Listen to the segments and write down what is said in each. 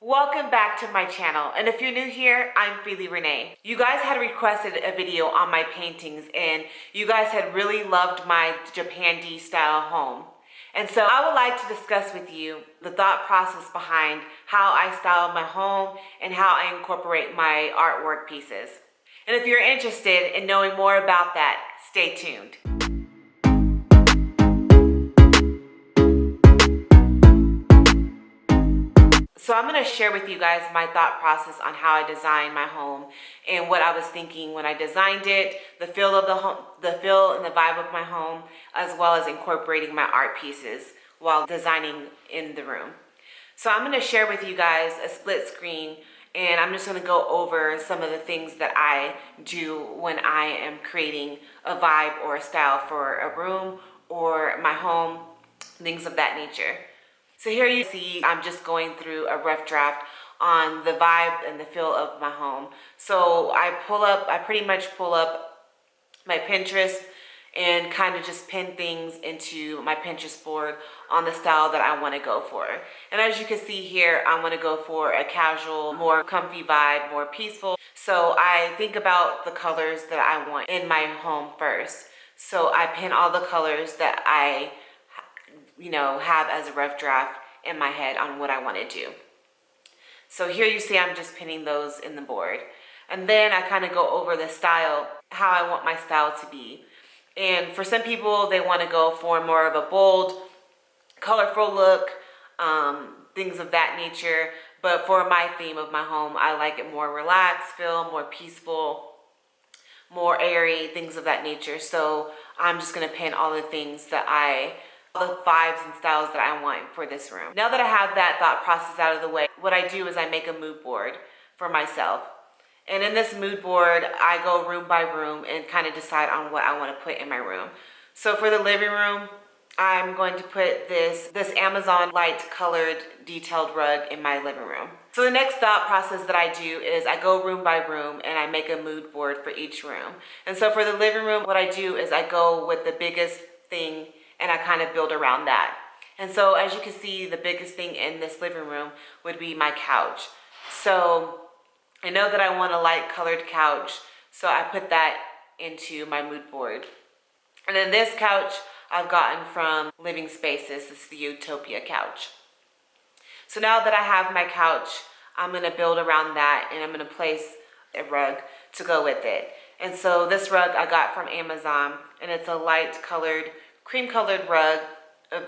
Welcome back to my channel, and if you're new here, I'm Renee. You guys had requested a video on my paintings, and you guys had really loved my Japandi style home. And so I would like to discuss with you the thought process behind how I style my home and how I incorporate my artwork pieces. And if you're interested in knowing more about that, stay tuned. So I'm going to share with you guys my thought process on how I designed my home and what I was thinking when I designed it, the feel of the home, the feel and the vibe of my home, as well as incorporating my art pieces while designing in the room. So I'm going to share with you guys a split screen, and I'm just going to go over some of the things that I do when I am creating a vibe or a style for a room or my home, things of that nature. So here you see I'm just going through a rough draft on the vibe and the feel of my home. So I pretty much pull up my Pinterest and kind of just pin things into my Pinterest board on the style that I want to go for. And as you can see here, I want to go for a casual, more comfy vibe, more peaceful. So I think about the colors that I want in my home first. So I pin all the colors that I have as a rough draft in my head on what I want to do. So here you see I'm just pinning those in the board. And then I kind of go over the style, how I want my style to be. And for some people, they want to go for more of a bold, colorful look, things of that nature. But for my theme of my home, I like it more relaxed feel, more peaceful, more airy, things of that nature. So I'm just going to pin all the things that all the vibes and styles that I want for this room. Now that I have that thought process out of the way, what I do is I make a mood board for myself. And in this mood board, I go room by room and kind of decide on what I want to put in my room. So for the living room, I'm going to put this Amazon light colored detailed rug in my living room. So the next thought process that I do is I go room by room and I make a mood board for each room. And so for the living room, what I do is I go with the biggest thing and I kind of build around that. And so as you can see, the biggest thing in this living room would be my couch. So I know that I want a light colored couch, so I put that into my mood board. And then this couch I've gotten from Living Spaces. This is the Utopia couch. So now that I have my couch, I'm going to build around that and I'm going to place a rug to go with it. And so this rug I got from Amazon, and it's a light colored, cream colored rug,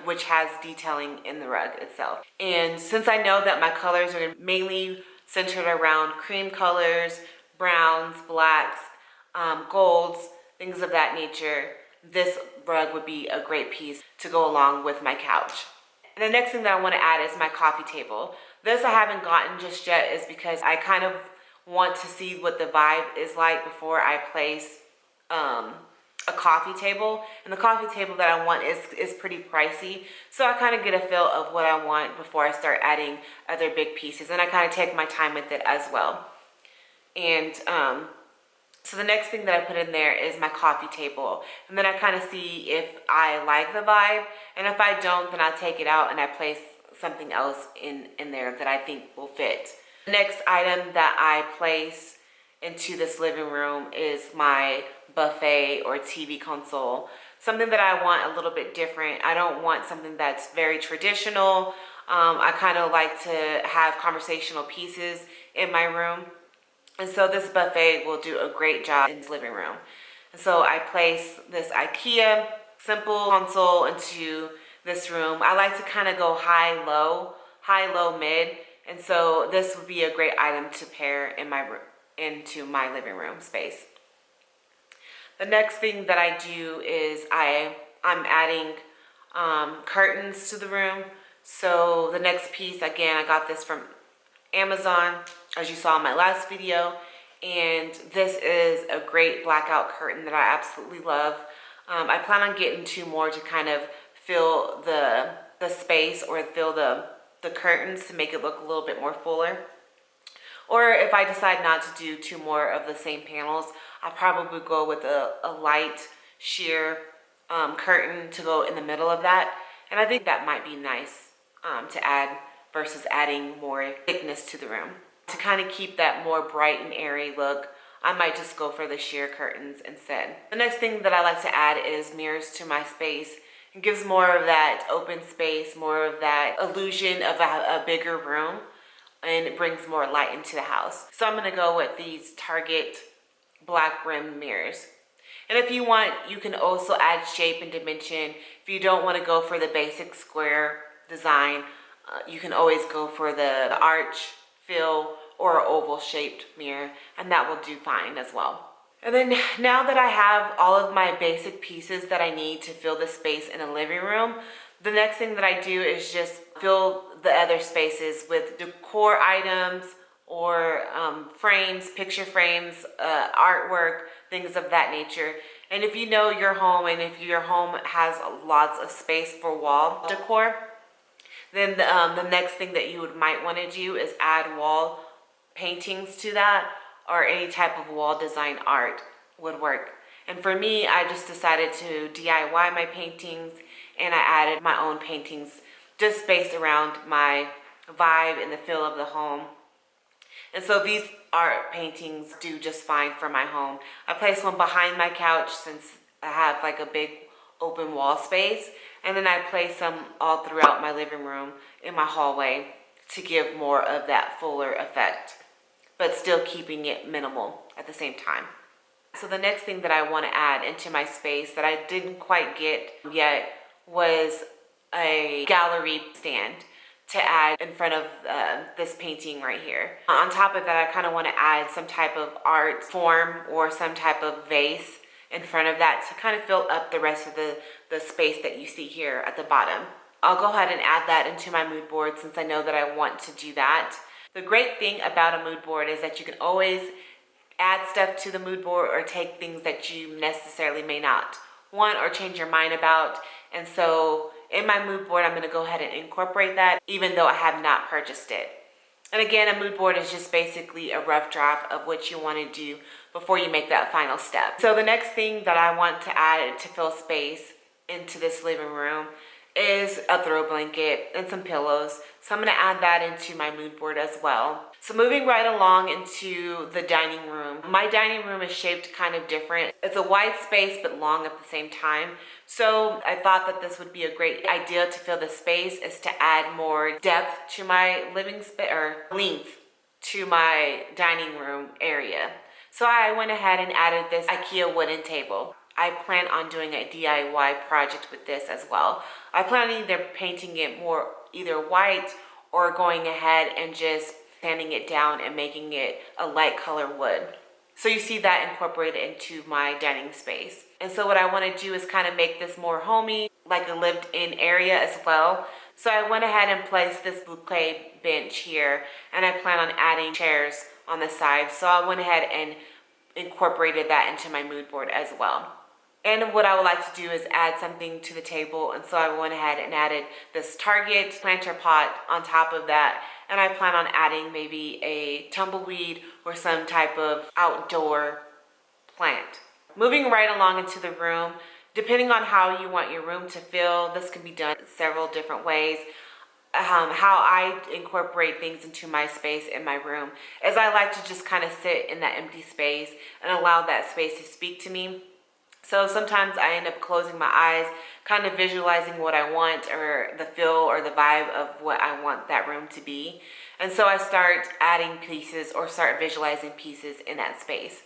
which has detailing in the rug itself. And since I know that my colors are mainly centered around cream colors, browns, blacks, golds, things of that nature, this rug would be a great piece to go along with my couch. And the next thing that I want to add is my coffee table. This I haven't gotten just yet is because I kind of want to see what the vibe is like before I place a coffee table. And the coffee table that I want is pretty pricey, so I kind of get a feel of what I want before I start adding other big pieces, and I kind of take my time with it as well. And so the next thing that I put in there is my coffee table, and then I kind of see if I like the vibe, and if I don't, then I'll take it out and I place something else in there that I think will fit. The next item that I place into this living room is my buffet or TV console, something that I want a little bit different. I don't want something that's very traditional. I kind of like to have conversational pieces in my room, and so this buffet will do a great job in this living room. And so I place this IKEA simple console into this room. I like to kind of go high, low, mid, and so this would be a great item to pair in my room, into my living room space. The next thing that I do is I'm adding curtains to the room. So the next piece, again, I got this from Amazon, as you saw in my last video, and this is a great blackout curtain that I absolutely love. I plan on getting two more to kind of fill the space, or fill the curtains to make it look a little bit more fuller. Or if I decide not to do two more of the same panels, I'll probably go with a light sheer curtain to go in the middle of that. And I think that might be nice to add versus adding more thickness to the room. To kind of keep that more bright and airy look, I might just go for the sheer curtains instead. The next thing that I like to add is mirrors to my space. It gives more of that open space, more of that illusion of a bigger room, and it brings more light into the house. So I'm gonna go with these Target black rim mirrors. And if you want, you can also add shape and dimension. If you don't want to go for the basic square design, you can always go for the arch, fill, or oval shaped mirror, and that will do fine as well. And then now that I have all of my basic pieces that I need to fill the space in a living room, the next thing that I do is just fill the other spaces with decor items or frames, picture frames, artwork, things of that nature. And if you know your home, and if your home has lots of space for wall decor, then the next thing that you might want to do is add wall paintings to that, or any type of wall design art would work. And for me, I just decided to DIY my paintings, and I added my own paintings just based around my vibe and the feel of the home. And so these art paintings do just fine for my home. I placed one behind my couch since I have like a big open wall space. And then I placed some all throughout my living room in my hallway to give more of that fuller effect, but still keeping it minimal at the same time. So the next thing that I want to add into my space that I didn't quite get yet was a gallery stand to add in front of this painting right here. On top of that, I kind of want to add some type of art form or some type of vase in front of that to kind of fill up the rest of the space that you see here at the bottom. I'll go ahead and add that into my mood board since I know that I want to do that. The great thing about a mood board is that you can always add stuff to the mood board or take things that you necessarily may not want or change your mind about. And so in my mood board, I'm going to go ahead and incorporate that even though I have not purchased it. And again, a mood board is just basically a rough draft of what you want to do before you make that final step. So the next thing that I want to add to fill space into this living room is a throw blanket and some pillows. So I'm going to add that into my mood board as well. So moving right along into the dining room. My dining room is shaped kind of different. It's a wide space but long at the same time. So I thought that this would be a great idea to fill the space is to add more depth to my living space, or length to my dining room area. So I went ahead and added this IKEA wooden table. I plan on doing a DIY project with this as well. I plan on either painting it more either white or going ahead and just sanding it down and making it a light color wood. So you see that incorporated into my dining space. And so what I want to do is kind of make this more homey, like a lived-in area as well. So I went ahead and placed this bouquet bench here, and I plan on adding chairs on the side. So I went ahead and incorporated that into my mood board as well. And what I would like to do is add something to the table. And so I went ahead and added this Target planter pot on top of that. And I plan on adding maybe a tumbleweed or some type of outdoor plant. Moving right along into the room, depending on how you want your room to feel, this can be done several different ways. How I incorporate things into my space in my room is I like to just kind of sit in that empty space and allow that space to speak to me. So sometimes I end up closing my eyes, kind of visualizing what I want or the feel or the vibe of what I want that room to be. And so I start adding pieces or start visualizing pieces in that space.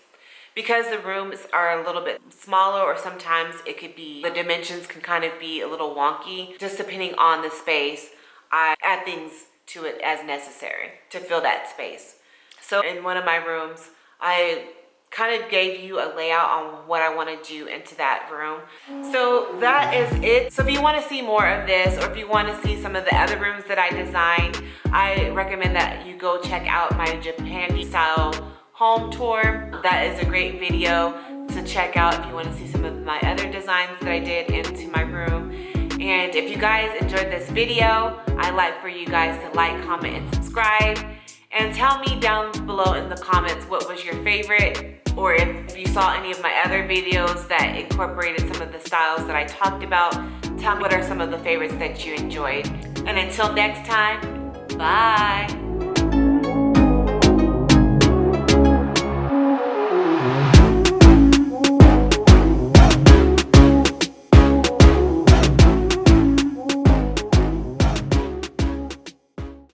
Because the rooms are a little bit smaller, or sometimes it could be, the dimensions can kind of be a little wonky, just depending on the space, I add things to it as necessary to fill that space. So in one of my rooms, I kind of gave you a layout on what I want to do into that room. So that is it. So if you want to see more of this, or if you want to see some of the other rooms that I designed, I recommend that you go check out my Japan style home tour. That is a great video to check out if you want to see some of my other designs that I did into my room. And if you guys enjoyed this video, I'd like for you guys to like, comment, and subscribe. And tell me down below in the comments what was your favorite, or if you saw any of my other videos that incorporated some of the styles that I talked about. Tell me what are some of the favorites that you enjoyed. And until next time, Bye.